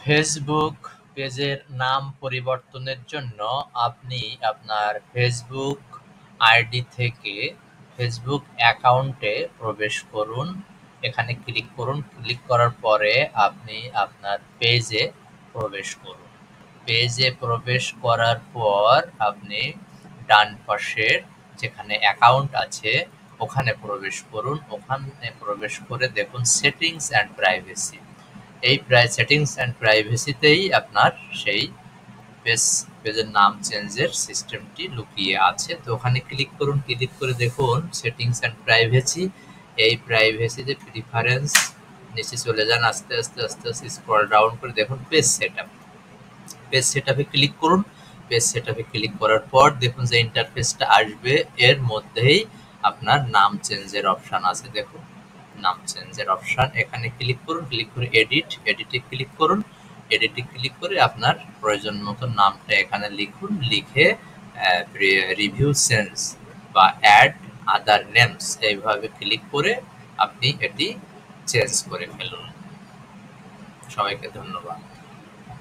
Facebook পেজের নাম পরিবর্তনের জন্য আপনি আপনার ফেসবুক আইডি থেকে ফেসবুক অ্যাকাউন্টে প্রবেশ করুন। এখানে ক্লিক করুন। ক্লিক করার পরে আপনি আপনার পেজে প্রবেশ করুন। পেজে প্রবেশ করার পর আপনি ডান পাশের যেখানে অ্যাকাউন্ট আছে ওখানে প্রবেশ করুন। ওখানে প্রবেশ করে দেখুন সেটিংস অ্যান্ড প্রাইভেসি। এই সেটিংস অ্যান্ড প্রাইভেসিতেই আপনার সেই পেজের নাম চেঞ্জের সিস্টেমটি লুকিয়ে আছে। তো ওখানে ক্লিক করুন। ক্লিক করে দেখুন সেটিংস অ্যান্ড প্রাইভেসি। এই প্রাইভেসিতে প্রিফারেন্স নিচে চলে যান, আস্তে আস্তে আস্তে আস্তে স্ক্রল ডাউন করে দেখুন পেজ সেটআপ। পেজ সেটআপে ক্লিক করুন। পেজ সেটআপে ক্লিক করার পর দেখুন যে ইন্টারফেসটা আসবে, এর মধ্যেই আপনার নাম চেঞ্জের অপশন আছে। দেখুন নাম চেঞ্জের অপশন, এখানে ক্লিক করুন। ক্লিক করে এডিটে ক্লিক করুন। এডিটে ক্লিক করে আপনার প্রয়োজন মতো নামটা এখানে লিখুন। লিখে রিভিউ চেঞ্জ বা অ্যাড আদার নেমস এইভাবে ক্লিক করে আপনি এটি চেঞ্জ করে ফেলুন। সবাইকে ধন্যবাদ।